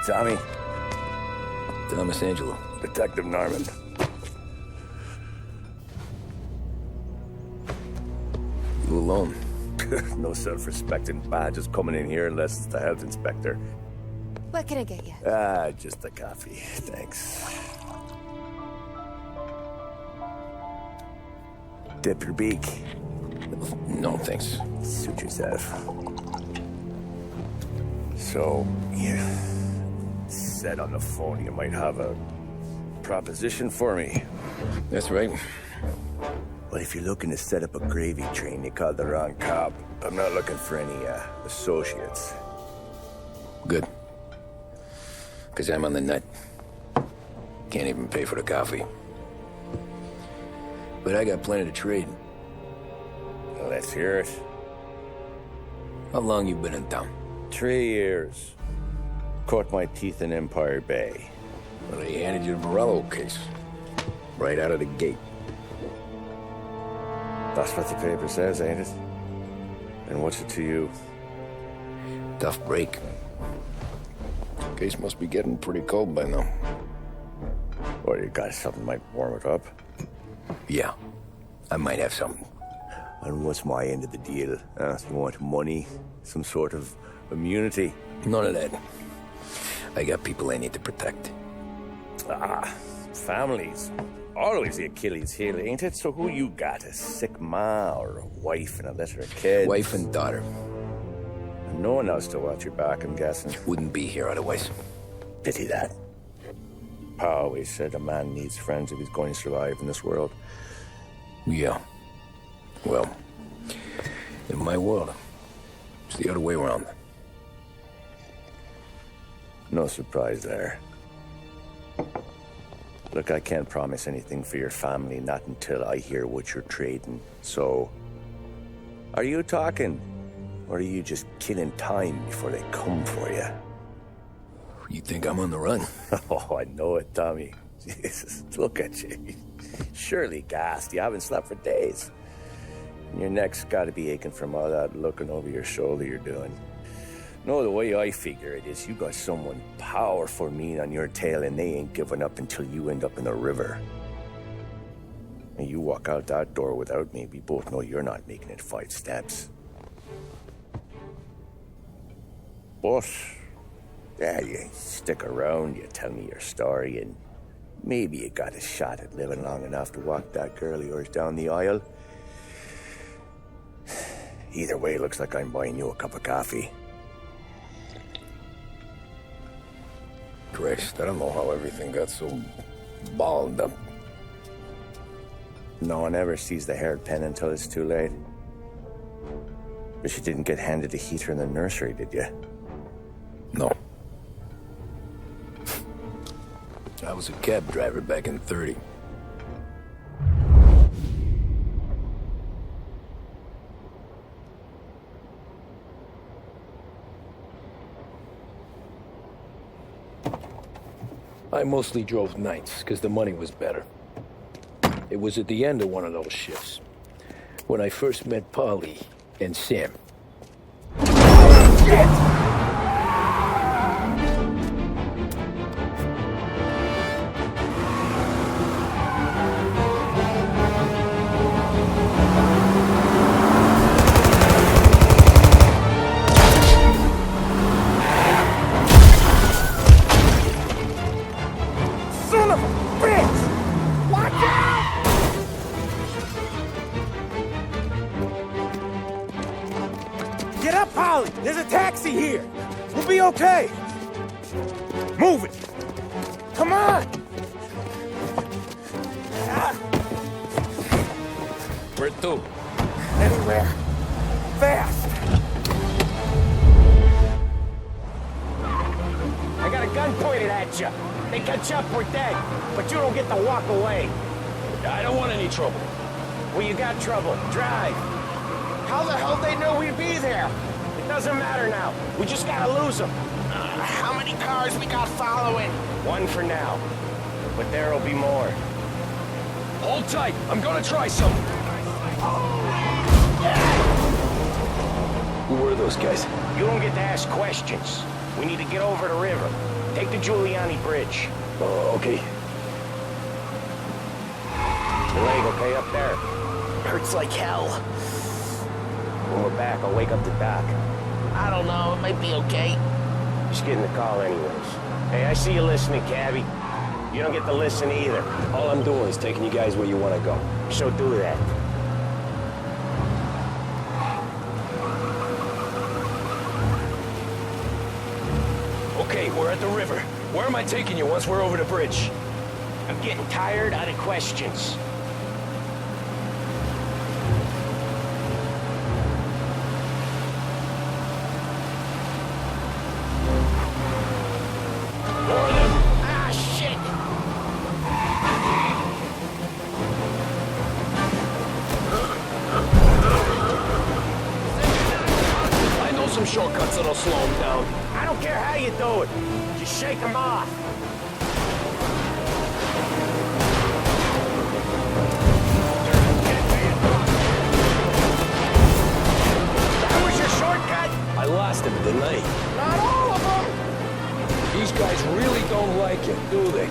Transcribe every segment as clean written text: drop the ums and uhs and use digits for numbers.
Tommy. Thomas Angelo. Detective Norman. You alone? No self-respecting badges coming in here unless it's the health inspector. What can I get you? Just a coffee. Thanks. Dip your beak. No, thanks. Suit yourself. So, you said on the phone you might have a proposition for me. That's right. Well, if you're looking to set up a gravy train, you called the wrong cop. I'm not looking for any, associates. Good. Because I'm on the nut. Can't even pay for the coffee. But I got plenty to trade. Well, let's hear it. How long you been in town? 3 years. Caught my teeth in Empire Bay. Well, they handed you the Morello case. Right out of the gate. That's what the paper says, ain't it? And what's it to you? Tough break. Case must be getting pretty cold by now. Or you got something might warm it up? Yeah, I might have something. And what's my end of the deal? You want money? Some sort of immunity? None of that. I got people I need to protect. Families. Always the Achilles heel, ain't it? So who you got? A sick ma or a wife and a litter of kids? Wife and daughter. And no one else to watch your back, I'm guessing. Wouldn't be here otherwise. Pity that. Pa always said a man needs friends if he's going to survive in this world. Yeah. Well, in my world, it's the other way around. No surprise there. Look, I can't promise anything for your family, not until I hear what you're trading. So, are you talking? Or are you just killing time before they come for you? You think I'm on the run? Oh, I know it, Tommy. Jesus, look at you. Surely gassed. You haven't slept for days. And your neck's got to be aching from all that looking over your shoulder you're doing. No, the way I figure it is you got someone powerful mean on your tail and they ain't giving up until you end up in the river. And you walk out that door without me, we both know you're not making it 5 steps. But, yeah, you stick around, you tell me your story, and maybe you got a shot at living long enough to walk that girl of yours down the aisle. Either way, it looks like I'm buying you a cup of coffee. Christ, I don't know how everything got so balled up. No one ever sees the haired pen until it's too late. But you didn't get handed a heater in the nursery, did you? No. I was a cab driver back in '30. I mostly drove nights, because the money was better. It was at the end of one of those shifts, when I first met Polly and Sam. Shit! Get up, Polly! There's a taxi here! We'll be okay! Move it! Come on! Where to? Anywhere. Fast! I got a gun pointed at you. They catch up, we're dead. But you don't get to walk away. I don't want any trouble. Well, you got trouble. Drive. How the hell they know we'd be there? It doesn't matter now. We just gotta lose them. How many cars we got following? One for now. But there'll be more. Hold tight. I'm gonna try something. Who were those guys? You don't get to ask questions. We need to get over the river. Take the Giuliani Bridge. Oh, okay. Your leg okay up there? Hurts like hell. When we're back, I'll wake up the doc. I don't know, it might be okay. Just get in the car anyways. Hey, I see you listening, cabbie. You don't get to listen either. All I'm doing is taking you guys where you want to go. So do that. Okay, we're at the river. Where am I taking you once we're over the bridge? I'm getting tired out of questions. More of them. Ah, shit! I know some shortcuts that'll slow them down. I don't care how you do it. Just shake them off. That was your shortcut? I lost him, didn't I? Not all of them. These guys really don't like it, do they?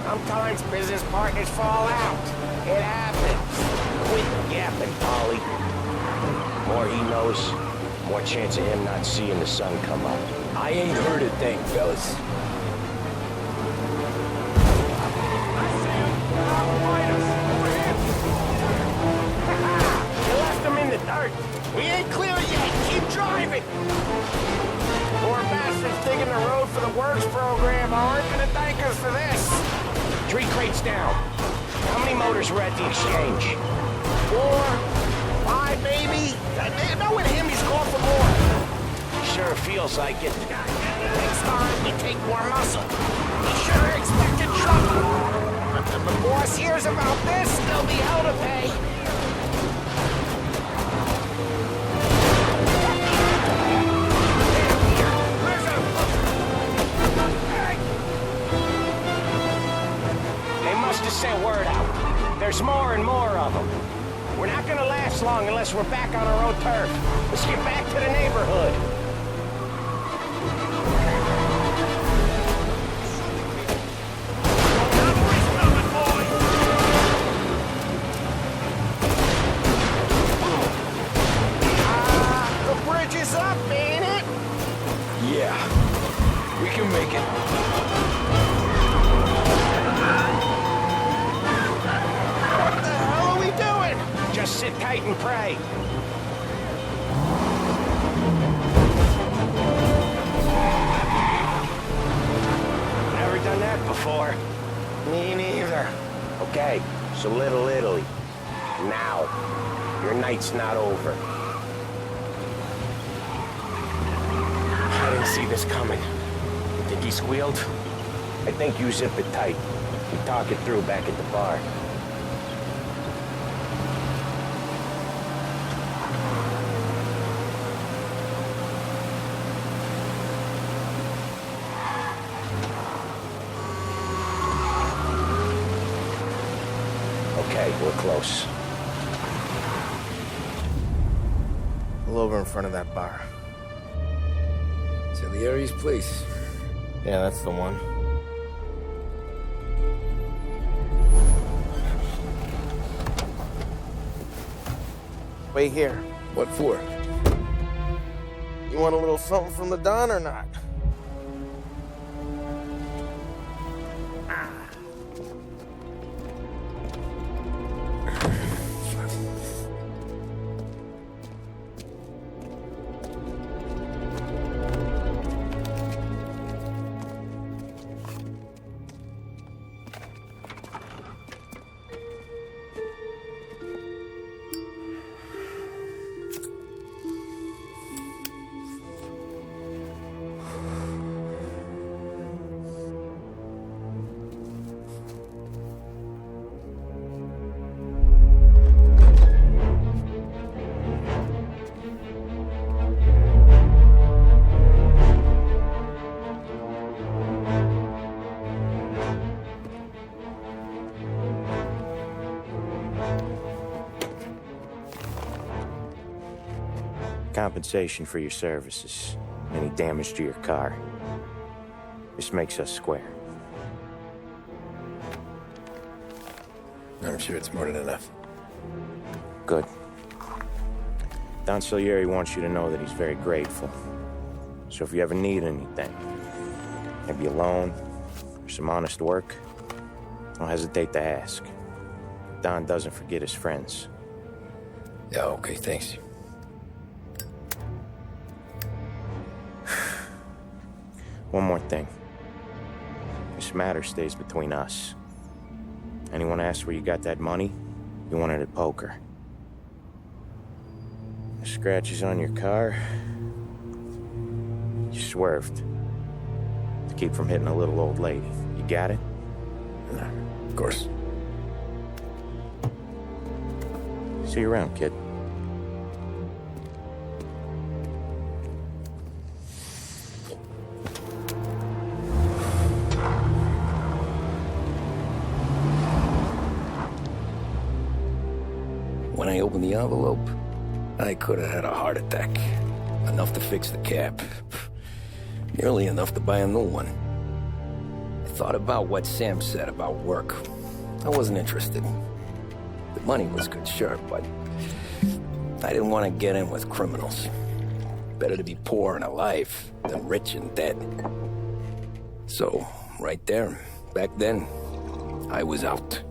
Sometimes business partners fall out. It happens. Quit yapping, Polly. More he knows, more chance of him not seeing the sun come up. I ain't heard a thing, fellas. You left him in the dirt. We ain't clear yet, keep driving! Poor bastards digging the road for the works program aren't gonna thank us for this. 3 crates down. How many motors were at the exchange? 4, 5 maybe? Knowing him, he's going for more. Sure feels like it. Next time, we take more muscle. We sure expected trouble. If the boss hears about this, there'll be hell to pay. They must have sent word out. There's more and more of them. We're not gonna last long unless we're back on our own turf. Let's get back to the neighborhood. The bridge is up, ain't it? Yeah, we can make it. What the hell are we doing? Just sit tight and pray. Never done that before. Me neither. Okay, so Little Italy. Now, your night's not over. I didn't see this coming. You think he squealed? I think you zip it tight. We talk it through back at the bar. Okay, we're close. Pull over in front of that bar. Salieri's place. Yeah, that's the one. Wait here. What for? You want a little something from the Don or not? Compensation for your services. Any damage to your car. This makes us square. I'm sure it's more than enough. Good. Don Salieri wants you to know that he's very grateful. So if you ever need anything, maybe a loan or some honest work, don't hesitate to ask. Don doesn't forget his friends. Yeah, okay, thanks. One more thing. This matter stays between us. Anyone asks where you got that money, you won it at poker. The scratches on your car, you swerved to keep from hitting a little old lady. You got it? Of course. See you around, kid. When I opened the envelope, I could have had a heart attack. Enough to fix the cap. Nearly enough to buy a new one. I thought about what Sam said about work. I wasn't interested. The money was good, sure, but I didn't want to get in with criminals. Better to be poor and alive than rich and dead. So, right there, back then, I was out.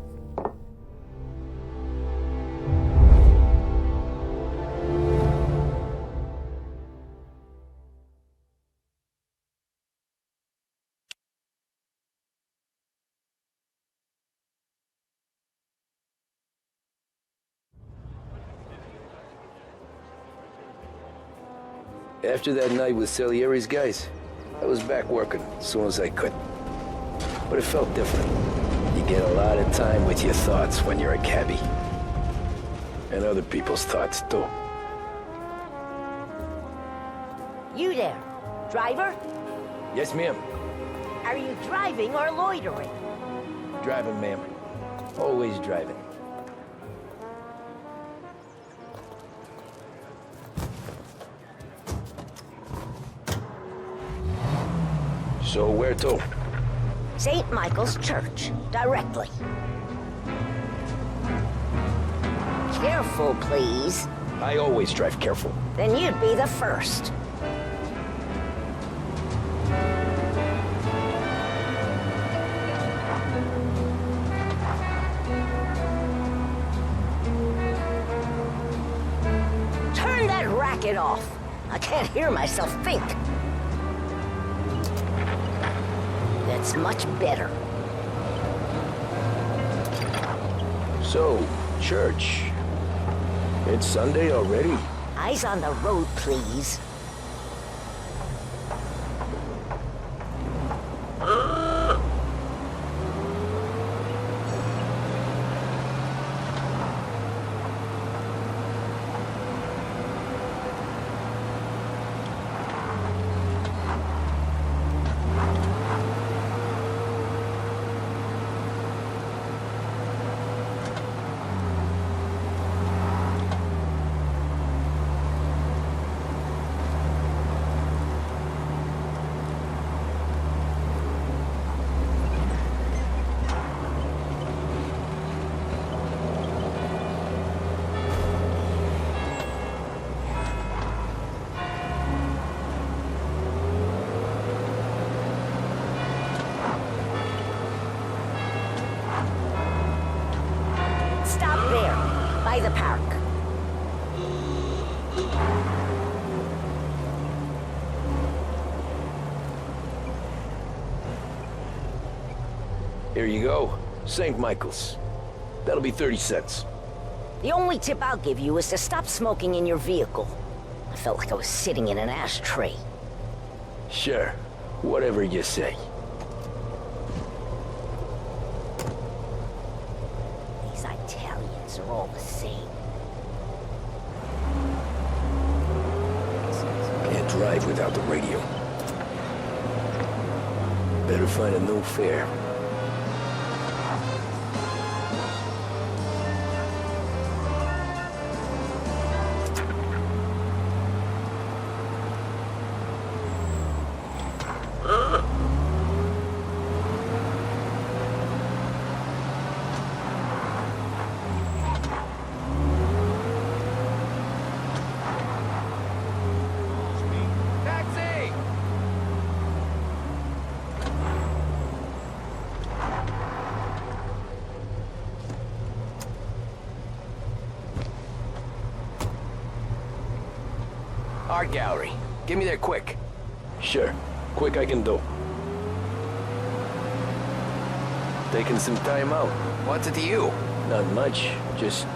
After that night with Salieri's guys, I was back working as soon as I could. But it felt different. You get a lot of time with your thoughts when you're a cabbie. And other people's thoughts, too. You there, driver? Yes, ma'am. Are you driving or loitering? Driving, ma'am. Always driving. So where to? St. Michael's Church, directly. Careful, please. I always drive careful. Then you'd be the first. Turn that racket off. I can't hear myself think. That's much better. So, church. It's Sunday already? Eyes on the road, please. Stop there, by the park. Here you go. St. Michael's. That'll be 30 cents. The only tip I'll give you is to stop smoking in your vehicle. I felt like I was sitting in an ashtray. Sure. Whatever you say. These Italians are all the same. Can't drive without the radio. Better find a new fare. art gallery. Get me there quick. Sure. Quick I can do. Taking some time out. What's it to you? Not much. Just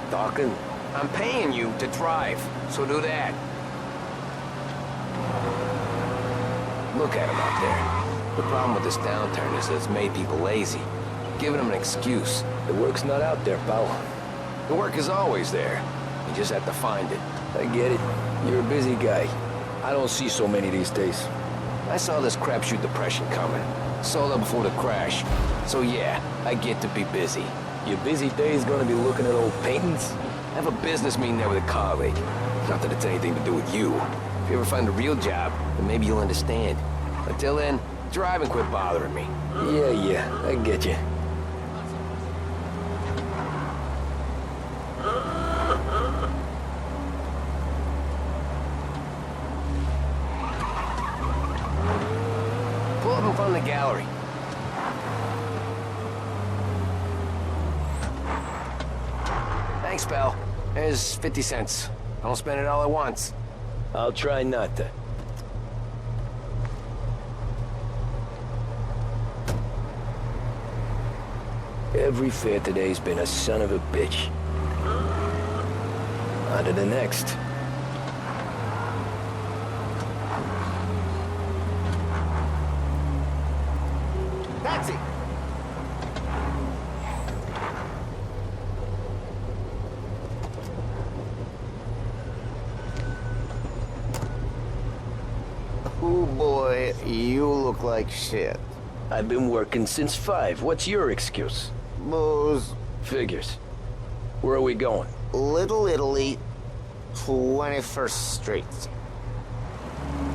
talking. I'm paying you to drive, so do that. Look at him out there. The problem with this downturn is that it's made people lazy. Giving them an excuse. The work's not out there, pal. The work is always there. You just have to find it. I get it. You're a busy guy. I don't see so many these days. I saw this crapshoot depression coming. Sold up before the crash. So yeah, I get to be busy. Your busy day's gonna be looking at old paintings? I have a business meeting there with a colleague. Not that it's anything to do with you. If you ever find a real job, then maybe you'll understand. Until then, drive and quit bothering me. Yeah, I get you. Pull up in front of the gallery. Thanks, pal. There's 50 cents. I don't spend it all at once. I'll try not to. Every fare today's been a son of a bitch. On to the next. That's it. Oh boy, you look like shit. I've been working since 5. What's your excuse? Booze. Figures. Where are we going? Little Italy, 21st Street.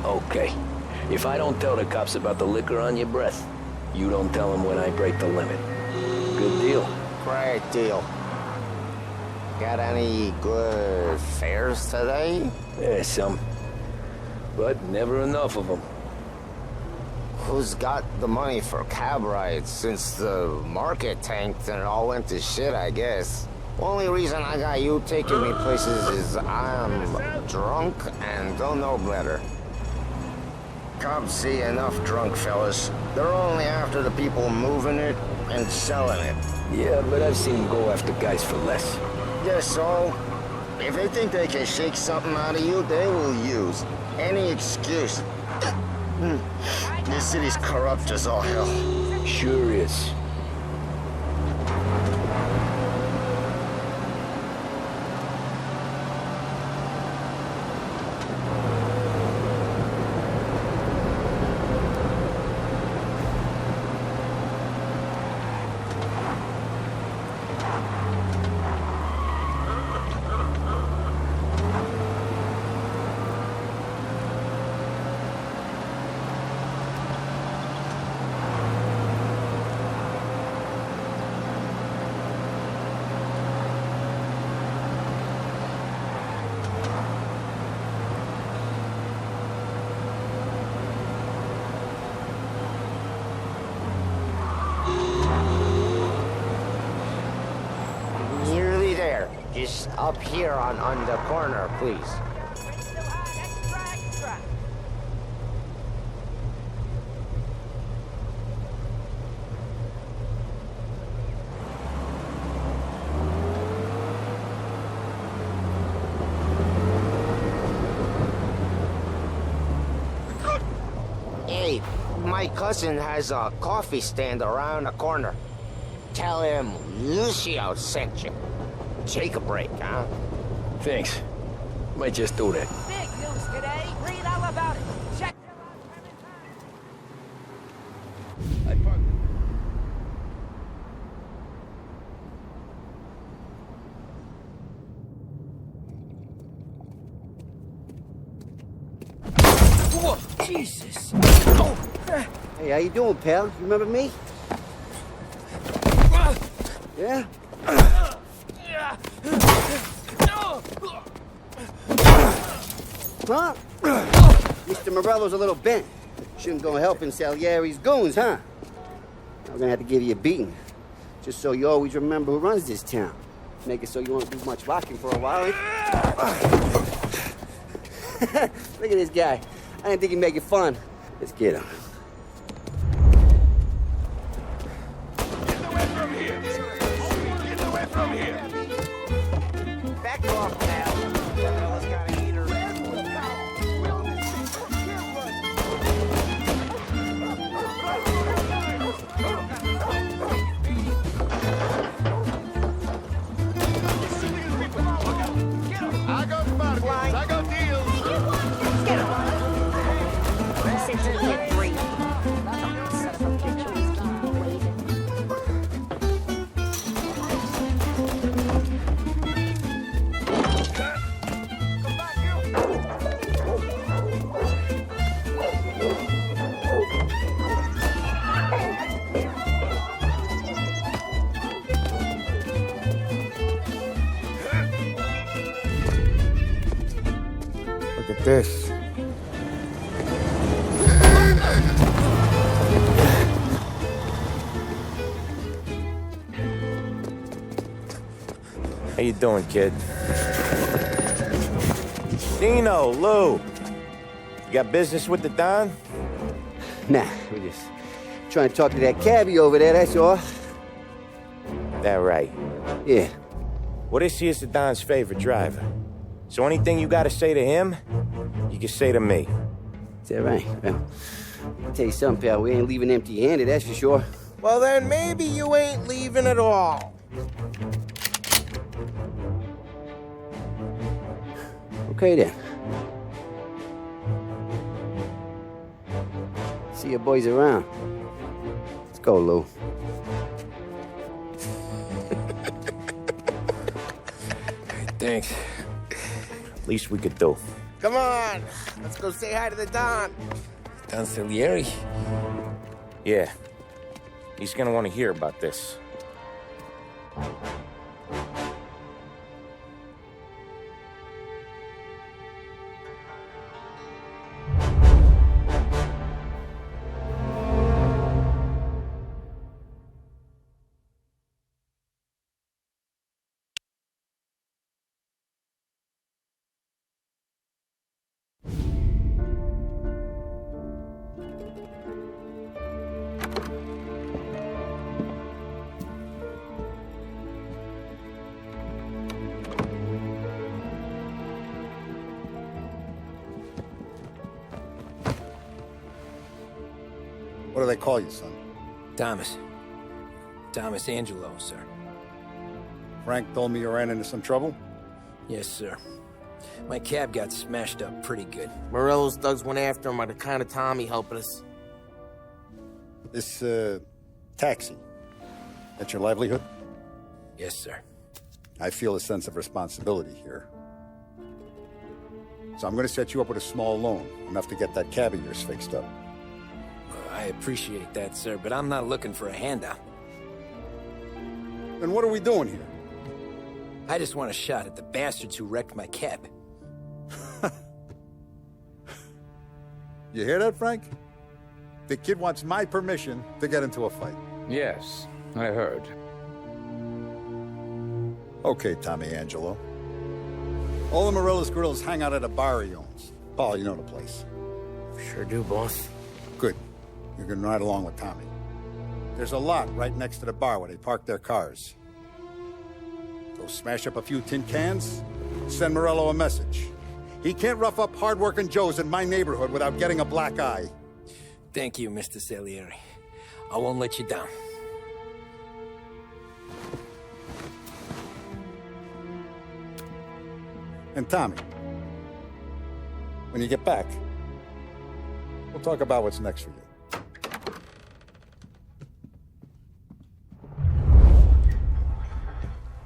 Okay. If I don't tell the cops about the liquor on your breath, you don't tell them when I break the limit. Good deal. Great deal. Got any good fares today? Yeah, some. But never enough of them. Who's got the money for cab rides since the market tanked and it all went to shit, I guess? Only reason I got you taking me places is I'm drunk and don't know better. Cops see enough drunk fellas. They're only after the people moving it and selling it. Yeah, but I've seen them go after guys for less. Yes, so if they think they can shake something out of you, they will use any excuse. This city's corrupt as all hell. Sure is. Nearly there. Just up here on the corner, please. Hey, my cousin has a coffee stand around the corner. Tell him Lucio sent you. Take a break, huh? Thanks. Might just do that. Big news today. Read all about it. Check I parked. Whoa, Jesus. Hey, how you doing, pal? You remember me? Yeah? Huh? Mr. Morello's a little bent. Shouldn't go helping Salieri's goons, huh? I'm gonna have to give you a beating. Just so you always remember who runs this town. Make it so you won't do much walking for a while. Look at this guy. I didn't think he'd make it fun. Let's get him. Get away from here! Get away from here! Back off, pal. That fella's got a heater. I got bargains. I got deals. Get him. He said to get free. Son of a bitch, always keep me waiting. Look at this. How you doing, kid? Dino, Lou. You got business with the Don? Nah, we just trying to talk to that cabbie over there, that's all. That right. Yeah. Well, this here's the Don's favorite driver. So anything you gotta say to him, you can say to me. Is that right? Well, I'll tell you something, pal. We ain't leaving empty-handed, that's for sure. Well, then maybe you ain't leaving at all. Okay, then. See your boys around. Let's go, Lou. Thanks. Least we could do. Come on, let's go say hi to the Don. Don Salieri? Yeah. He's gonna want to hear about this. What do they call you, son? Thomas. Thomas Angelo, sir. Frank told me you ran into some trouble? Yes, sir. My cab got smashed up pretty good. Morello's thugs went after him by the kind of Tommy helping us. This, taxi. That's your livelihood? Yes, sir. I feel a sense of responsibility here. So I'm gonna set you up with a small loan, enough to get that cab of yours fixed up. I appreciate that, sir, but I'm not looking for a handout. Then what are we doing here? I just want a shot at the bastards who wrecked my cab. You hear that, Frank? The kid wants my permission to get into a fight. Yes, I heard. Okay, Tommy Angelo. All the Morello's girls hang out at a bar he owns. Paul, you know the place. Sure do, boss. Good. You can ride along with Tommy. There's a lot right next to the bar where they park their cars. Go smash up a few tin cans, send Morello a message. He can't rough up hard-working Joes in my neighborhood without getting a black eye. Thank you, Mr. Salieri. I won't let you down. And Tommy, when you get back, we'll talk about what's next for you.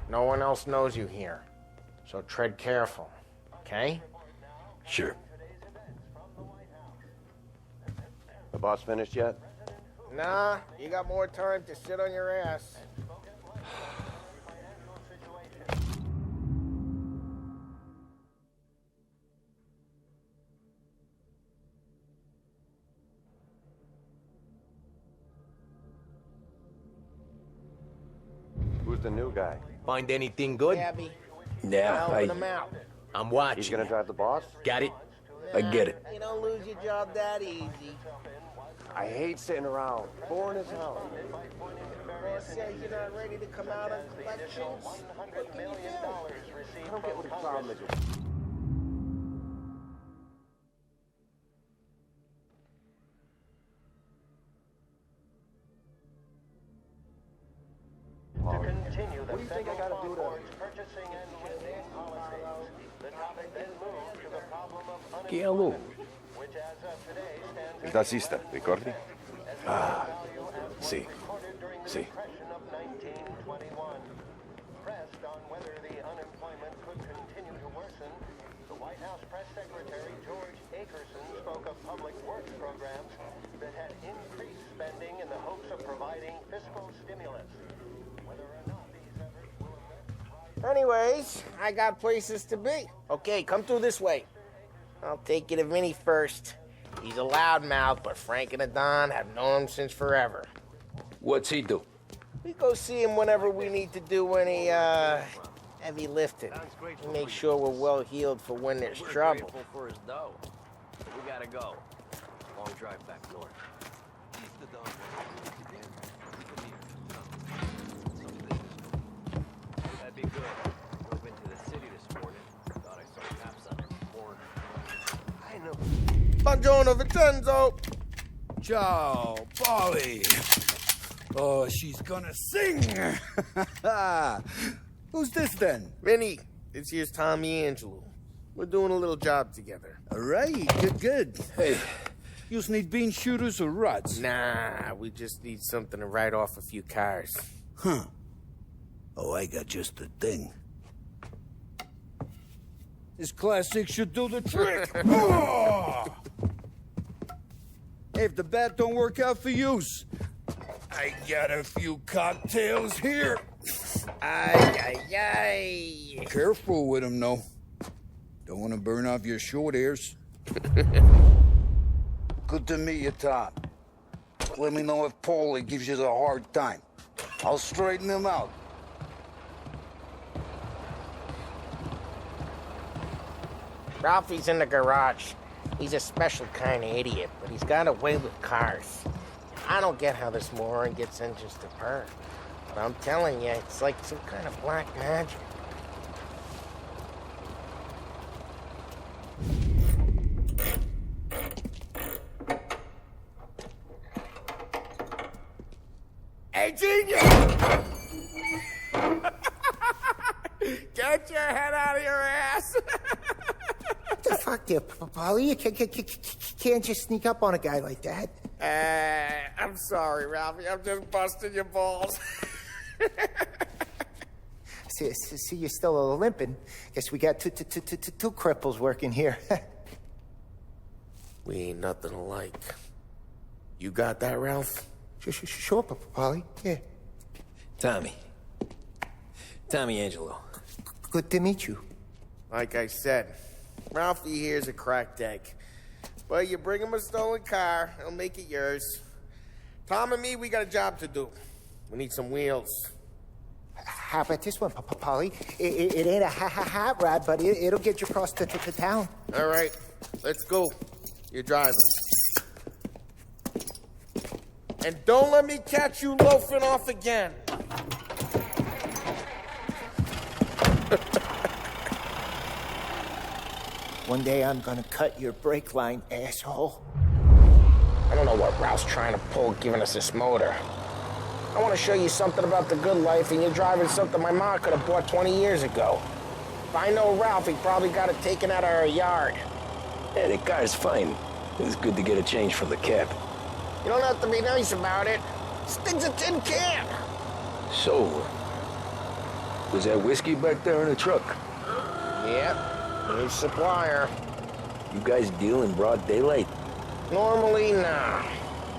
No one else knows you here, so tread careful, okay? Sure. The boss finished yet? Nah, you got more time to sit on your ass. Who's the new guy? Find anything good? Gabby. Yeah, Helping him out. I'm watching. He's gonna drive the boss? Got it? I get it. You don't lose your job that easy. I hate sitting around. Boring as hell. Boss says you're not ready to come out on collections. What can you do? I don't get what the problem is. To continue the What do you think I gotta do to... purchasing and lending policies, the topic then moved to the problem of Chi è lui? which as of today stands Il tassista, ricordi? Ah, sì. during the Sì. Depression of 1921. Pressed on whether the unemployment could continue to worsen, the White House Press Secretary George Akerson spoke of public works programs that had increased spending in the hopes of providing fiscal stimulus. Whether or not these efforts will Anyways, I got places to be. Okay, come through this way. I'll take you to Vinny first. He's a loudmouth, but Frank and the Don have known him since forever. What's he do? We go see him whenever we need to do any, heavy lifting. Make sure we're well healed for when there's trouble. For his dough. We gotta go. Long drive back north. That'd be good. Drove into the city this morning. Thought I saw cops on every corner. I know. Buongiorno, Vincenzo! Ciao, Polly. Oh, she's gonna sing. Who's this then? Vinny, this here's Tommy Angelo. We're doing a little job together. All right, good. Hey, you need bean shooters or rods? Nah, we just need something to write off a few cars. Huh. Oh, I got just the thing. This classic should do the trick. Oh! Hey, if the bat don't work out for yous, I got a few cocktails here. Ay. Careful with them, though. Don't want to burn off your short hairs. Good to meet you, Tom. Let me know if Paulie gives you the hard time. I'll straighten him out. Ralphie's in the garage. He's a special kind of idiot, but he's got a way with cars. I don't get how this moron gets engines to purr. But I'm telling you, it's like some kind of black magic. Hey, genius! Get your head out of your ass! What the fuck there, Polly? You can't just sneak up on a guy like that. I'm sorry, Ralphie. I'm just busting your balls. See, you're still limping. Guess we got two cripples working here. We ain't nothing alike. You got that, Ralph? Sure, Polly. Yeah. Tommy Angelo. Good to meet you. Like I said, Ralphie here's a cracked egg. But you bring him a stolen car, he'll make it yours. Tom and me, we got a job to do. We need some wheels. How about this one, Polly? It ain't a hot rod, but it'll get you across to town. All right, let's go. You're driving. And don't let me catch you loafing off again. One day I'm gonna cut your brake line, asshole. I don't know what Ralph's trying to pull giving us this motor. I want to show you something about the good life, and you're driving something my mom could have bought 20 years ago. If I know Ralph, he probably got it taken out of our yard. Yeah, the car's fine. It's good to get a change from the cab. You don't have to be nice about it. This thing's a tin can. So, was that whiskey back there in the truck? Yep, new supplier. You guys deal in broad daylight? Normally, nah.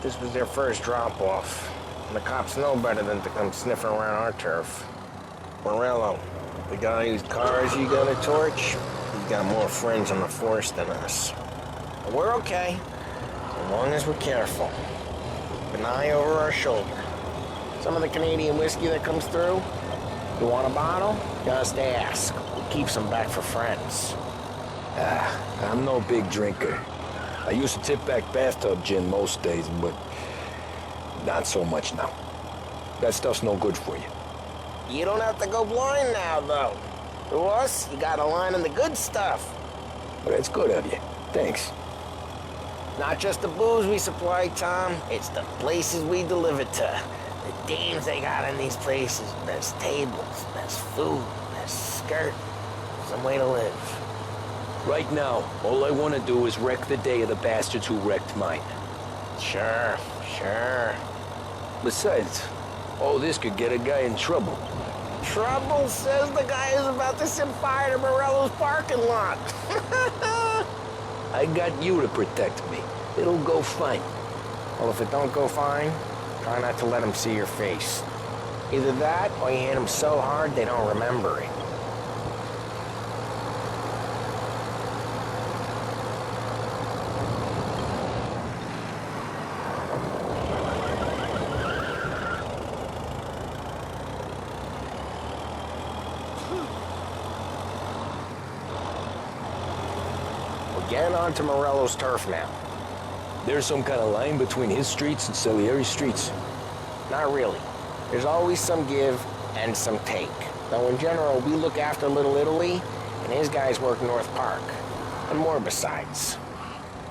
This was their first drop-off. And the cops know better than to come sniffing around our turf. Morello, the guy whose cars you got a torch, he's got more friends on the force than us. But we're okay, as long as we're careful. Keep an eye over our shoulder. Some of the Canadian whiskey that comes through, you want a bottle? Just ask. We keep some back for friends. I'm no big drinker. I used to tip back bathtub gin most days, but not so much now. That stuff's no good for you. You don't have to go blind now, though. To us, you got a line on the good stuff. Well, that's good of you. Thanks. Not just the booze we supply, Tom. It's the places we deliver to. The dames they got in these places. Best tables, best food, best skirt. Some way to live. Right now, all I want to do is wreck the day of the bastards who wrecked mine. Sure. Besides, all this could get a guy in trouble. Trouble, says the guy who's about to set fire to Morello's parking lot. I got you to protect me. It'll go fine. Well, if it don't go fine, try not to let them see your face. Either that, or you hit them so hard they don't remember it. Getting onto Morello's turf now. There's some kind of line between his streets and Salieri's streets? Not really. There's always some give and some take. Though in general, we look after Little Italy, and his guys work North Park. And more besides.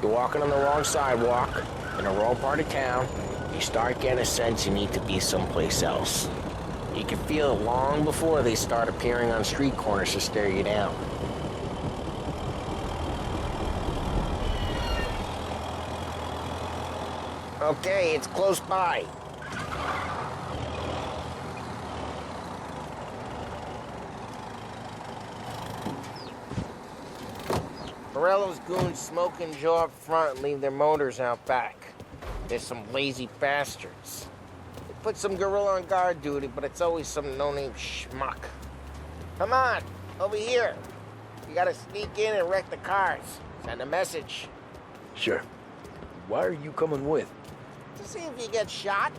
You're walking on the wrong sidewalk, in the wrong part of town, you start getting a sense you need to be someplace else. You can feel it long before they start appearing on street corners to stare you down. Okay, it's close by. Morello's goons smoke and Joe up front and leave their motors out back. They're some lazy bastards. They put some gorilla on guard duty, but it's always some no-name schmuck. Come on, over here. You gotta sneak in and wreck the cars. Send a message. Sure. Why are you coming with? To see if you get shot.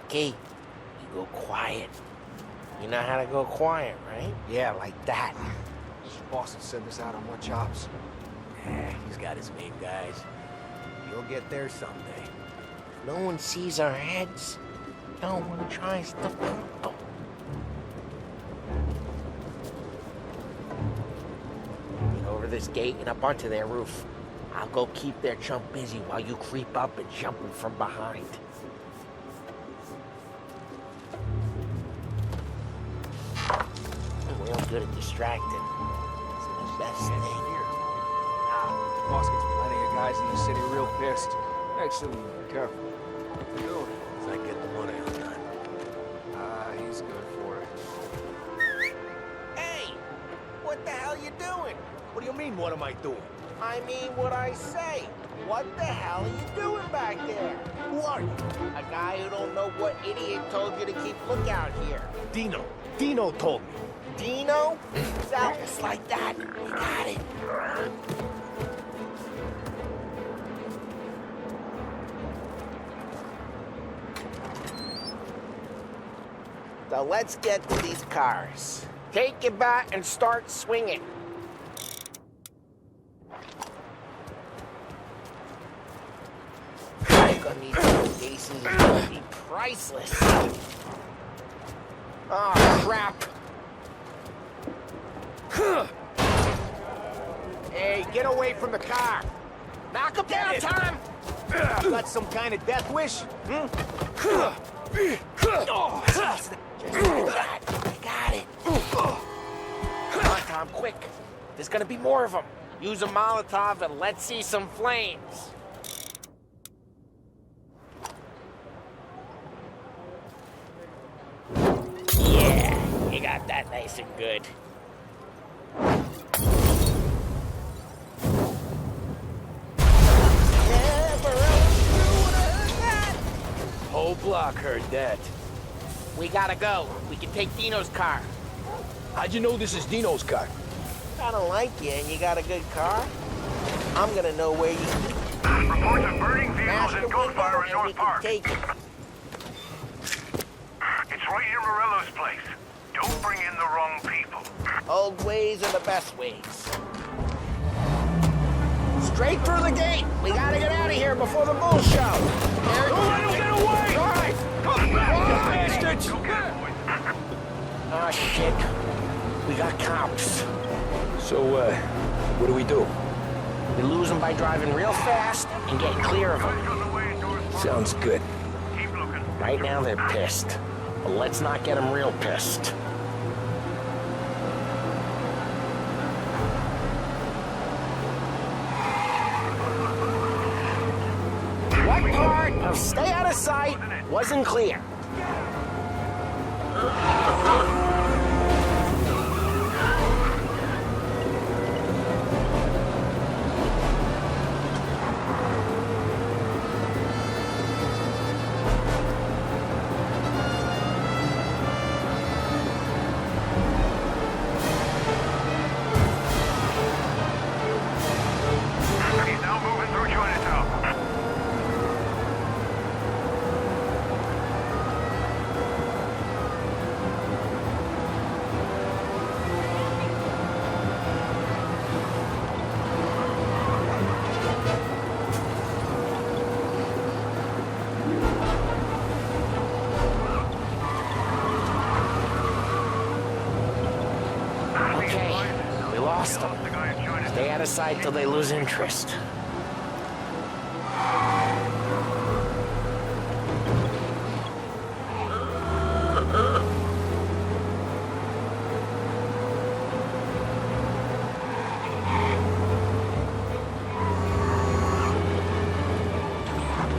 Okay, you go quiet. You know how to go quiet, right? Yeah, like that. Boston send us out on what jobs? Yeah, he's got his main guys. You'll get there someday. If no one sees our heads, no one tries to pump them. Over this gate and up onto their roof. I'll go keep their chump busy while you creep up and jump him from behind. I'm real good at distracting. It's my best thing. Boss gets plenty of guys in the city real pissed. Makes them careful. What you doing? As I get the money on time. He's good for it. Hey! What the hell you doing? What do you mean, what am I doing? I mean what I say. What the hell are you doing back there? Who are you? A guy who don't know what idiot told you to keep lookout here. Dino. Dino told me. Dino? Sound just like that. You got it. So let's get to these cars. Take your bat and start swinging. You're gonna need those cases. It's gonna be priceless. Oh, crap. Hey, get away from the car. Knock him down, Tom. You got some kind of death wish? Oh, just like that. I got it. Come on, Tom, quick. There's gonna be more of them. Use a Molotov and let's see some flames. Yeah, you got that nice and good. Whole block heard that. We gotta go. We can take Dino's car. How'd you know this is Dino's car? I don't like you and you got a good car. I'm gonna know where you... Reports of burning vehicles and gunfire in North Park. Take it. right near Morello's place. Don't bring in the wrong people. Old ways are the best ways. Straight through the gate. We gotta get out of here before the bull show. Don't let him get away! Drive! Come back, you bastards! Oh, shit. We got cops. So, what do we do? We lose them by driving real fast and getting clear of them. Sounds good. Right now they're pissed. But let's not get them real pissed. What part of stay out of sight wasn't clear? He's now moving through Chinatown. Okay, we lost them. Stay out of sight till they lose interest.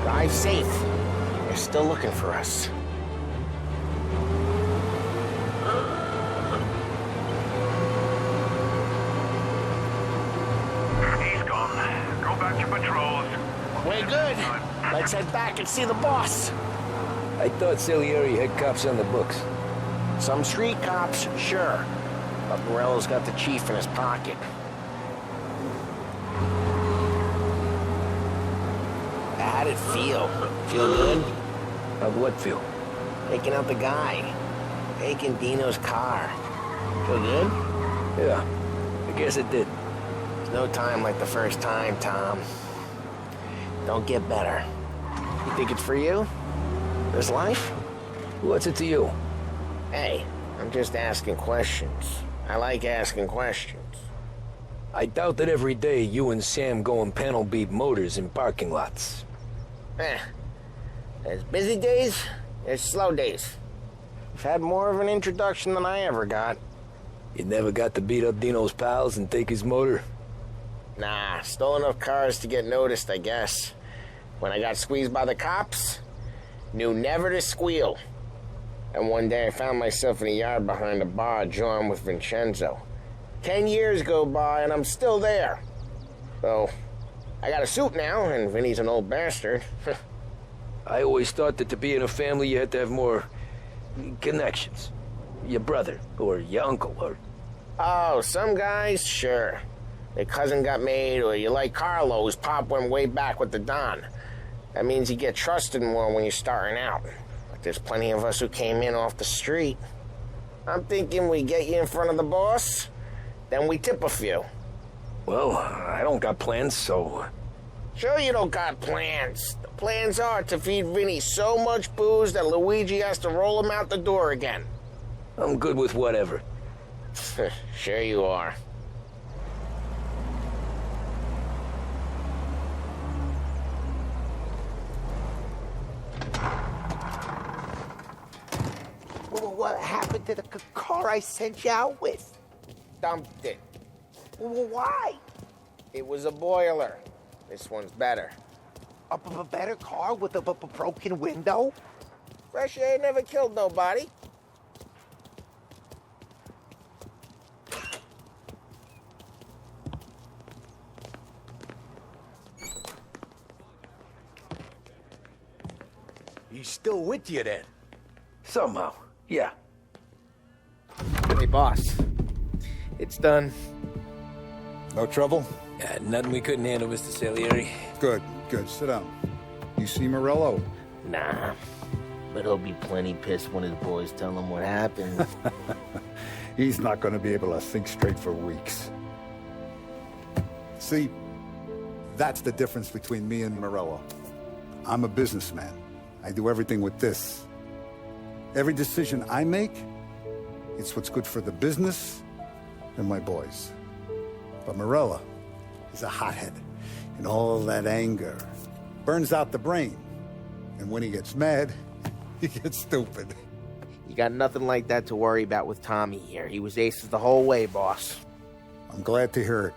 Drive safe. They're still looking for us. He's gone. Go back to patrols. Way good. Let's head back and see the boss. I thought Salieri had cops on the books. Some street cops, sure. But Morello's got the chief in his pocket. How'd it feel? Feel good? How'd what feel? Taking out the guy. Taking Dino's car. Feel good? Yeah, I guess it did. There's no time like the first time, Tom. Don't get better. You think it's for you? This life? What's it to you? Hey, I'm just asking questions. I like asking questions. I doubt that every day you and Sam go and panel beat motors in parking lots. There's busy days, there's slow days. You've had more of an introduction than I ever got. You never got to beat up Dino's pals and take his motor? Nah, stole enough cars to get noticed, I guess. When I got squeezed by the cops, knew never to squeal. And one day I found myself in a yard behind a bar jawing with Vincenzo. 10 years go by and I'm still there. So, I got a suit now, and Vinny's an old bastard. I always thought that to be in a family you had to have more connections. Your brother, or your uncle, or... Oh, some guys, sure. Their cousin got made, or you like Carlos, Pop went way back with the Don. That means you get trusted more when you're starting out. But there's plenty of us who came in off the street. I'm thinking we get you in front of the boss, then we tip a few. Well, I don't got plans, so... Sure you don't got plans. The plans are to feed Vinny so much booze that Luigi has to roll him out the door again. I'm good with whatever. Sure you are. What happened to the car I sent you out with? Dumped it. Why? It was a boiler. This one's better. A better car with a broken window? Fresh air never killed nobody. He's still with you then? Somehow, yeah. Hey, boss. It's done. No trouble? Yeah, nothing we couldn't handle, Mr. Salieri. Good, good. Sit down. You see Morello? Nah. But he'll be plenty pissed when his boys tell him what happened. He's not going to be able to think straight for weeks. See, that's the difference between me and Morello. I'm a businessman. I do everything with this. Every decision I make, it's what's good for the business and my boys. But Morello is a hothead, and all that anger burns out the brain. And when he gets mad, he gets stupid. You got nothing like that to worry about with Tommy here. He was aces the whole way, boss. I'm glad to hear it.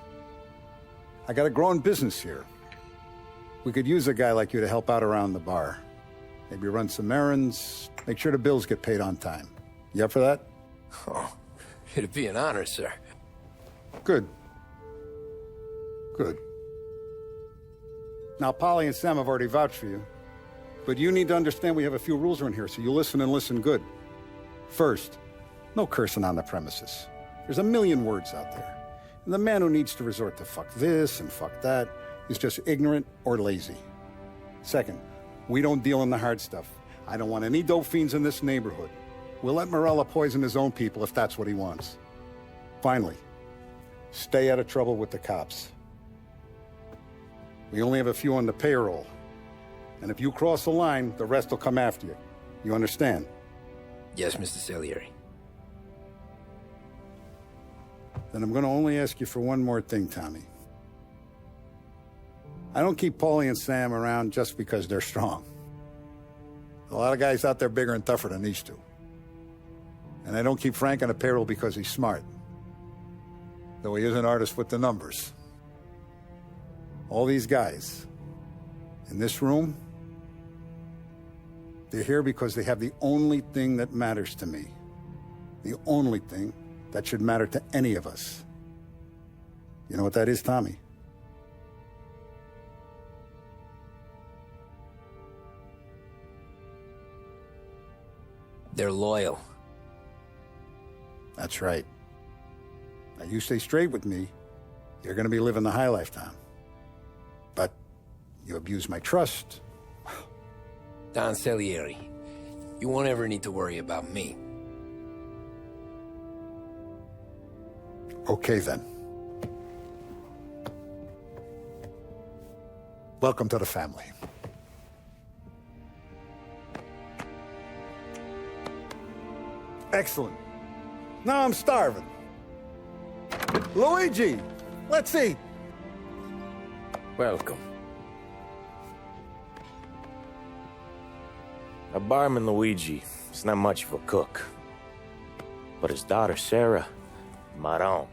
I got a growing business here. We could use a guy like you to help out around the bar. Maybe run some errands, make sure the bills get paid on time. You up for that? Oh, it'd be an honor, sir. Good. Good. Now, Polly and Sam have already vouched for you. But you need to understand we have a few rules around here, so you listen and listen good. First, no cursing on the premises. There's a million words out there. And the man who needs to resort to fuck this and fuck that is just ignorant or lazy. Second, we don't deal in the hard stuff. I don't want any dope fiends in this neighborhood. We'll let Morello poison his own people if that's what he wants. Finally, stay out of trouble with the cops. We only have a few on the payroll. And if you cross the line, the rest will come after you. You understand? Yes, Mr. Salieri. Then I'm going to only ask you for one more thing, Tommy. I don't keep Paulie and Sam around just because they're strong. A lot of guys out there bigger and tougher than these two. And I don't keep Frank on a payroll because he's smart. Though he is an artist with the numbers. All these guys in this room, they're here because they have the only thing that matters to me. The only thing that should matter to any of us. You know what that is, Tommy? They're loyal. That's right. Now, you stay straight with me, you're going to be living the high life, Tom. But you abuse my trust. Don Salieri, you won't ever need to worry about me. Okay, then. Welcome to the family. Excellent. Now I'm starving. Luigi, let's eat. Welcome. A barman, Luigi, is not much of a cook. But his daughter, Sarah, Maron,